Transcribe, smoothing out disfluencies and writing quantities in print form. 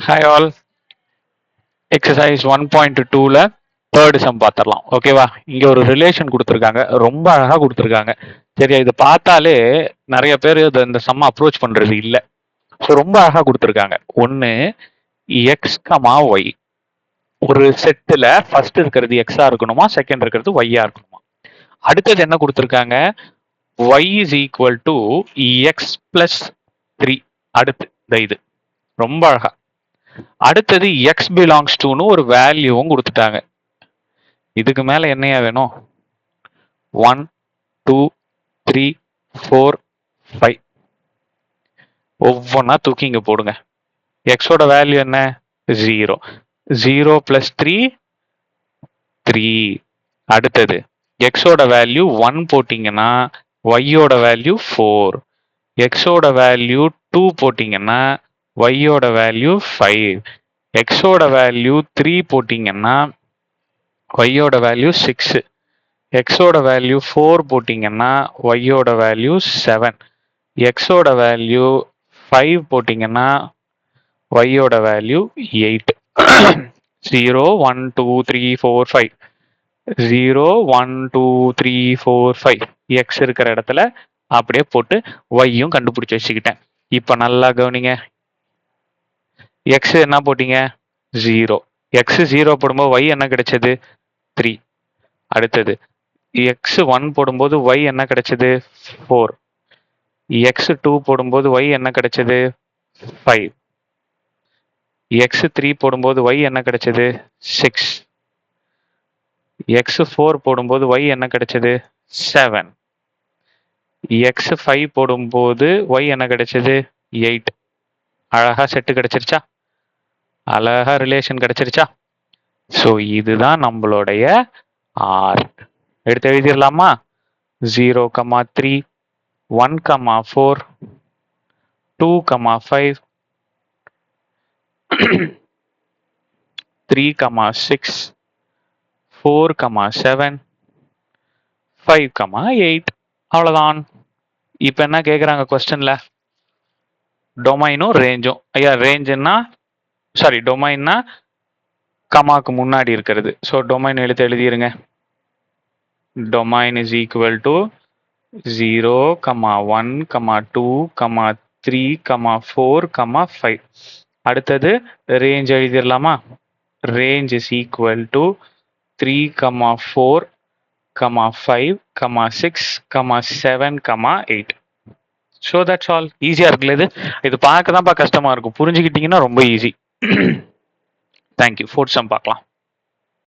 Hi all, exercise 1.2ல third sum பார்த்துடலாம். ஓகேவா? இங்க ஒரு ரிலேஷன் கொடுத்துருக்காங்க, ரொம்ப அழகா கொடுத்துருக்காங்க. சரியா? இதை பார்த்தாலே நிறைய பேர் இந்த சம் அப்ரோச் பண்றது இல்லை. ஸோ ரொம்ப அழகா கொடுத்துருக்காங்க. ஒன்று எக்ஸ் கமா ஒய், ஒரு செட்டில் ஃபர்ஸ்ட் இருக்கிறது எக்ஸா இருக்கணுமா, செகண்ட் இருக்கிறது ஒய்யா இருக்கணுமா. அடுத்தது என்ன கொடுத்துருக்காங்க, Y is equal to X plus 3. அடுத்து இது ரொம்ப அழகா. அடுத்தது எக்ஸ் பிலாங்ஸ் டுன்னு ஒரு வேல்யூவும் கொடுத்துட்டாங்க. இதுக்கு மேல என்னையா வேணும்? 1 2 3 4 5 ஒவ்வொன்னா தூக்கி இங்க போடுங்க. எக்ஸோட வேல்யூ என்ன? 0. 0 பிளஸ் 3 3. அடுத்தது எக்ஸோட வேல்யூ 1 போட்டீங்கன்னா ஒய்யோட வேல்யூ 4. எக்ஸோட வேல்யூ 2 போட்டீங்கன்னா ஒய்யோட வேல்யூ 5. எக்ஸோட வேல்யூ 3 போட்டீங்கன்னா ஒய்யோட வேல்யூ 6. எக்ஸோட வேல்யூ 4 போட்டீங்கன்னா ஒய்யோட வேல்யூ 7. எக்ஸோட வேல்யூ 5 போட்டீங்கன்னா ஒய்யோட வேல்யூ 8. 0 1 2 3 4 5. 0 1 2 3 4 5. எக்ஸ் இருக்கிற இடத்துல அப்படியே போட்டு ஒய்யும் கண்டுபிடிச்சு வச்சுக்கிட்டேன். இப்ப நல்லா கவனிங்க. எக்ஸ் என்ன போட்டீங்க? 0. எக்ஸ் 0 போடும்போது ஒய் என்ன கிடைச்சது? 3. அடுத்தது எக்ஸ் 1 போடும்போது ஒய் என்ன கிடைச்சது? 4. எக்ஸ் 2 போடும்போது ஒய் என்ன கிடைச்சது? 5. எக்ஸ் 3 போடும்போது ஒய் என்ன கிடைச்சது? 6. எக்ஸ் 4 போடும்போது ஒய் என்ன கிடைச்சது? 7. எக்ஸ் 5 போடும்போது ஒய் என்ன கிடைச்சது? 8. அழகா செட்டு கிடைச்சிருச்சா? அழகா ரிலேஷன் கிடைச்சிருச்சா? ஸோ இதுதான் நம்மளுடைய ஆர். எடுத்து எழுதிடலாமா? 0, 3, 1, 4, 2, 5, 3, 6, 4, 7, 5, 8. அவ்வளோதான். இப்போ என்ன கேட்குறாங்க கொஸ்டின்ல? டொமைனும் ரேஞ்சும். ஐயா ரேஞ்சுன்னா சாரி டொமைன்னா கமாக்கு முன்னாடி இருக்கிறது. ஸோ டொமைன் எழுதிருங்க. Domain is equal to 0, 1, 2, 3, 4, 5. அடுத்தது ரேஞ்ச் எழுதிடலாமா? Range is equal to 3, 4, 5, 6, 7, 8. So that's all. ஈஸியா இருக்குல்ல? இது பார்க்க தான்ப்பா கஷ்டமா இருக்கும், புரிஞ்சுக்கிட்டீங்கன்னா ரொம்ப ஈஸி. தேங்க்யூ. ஃபோர்த் சம் பார்க்கலாம்.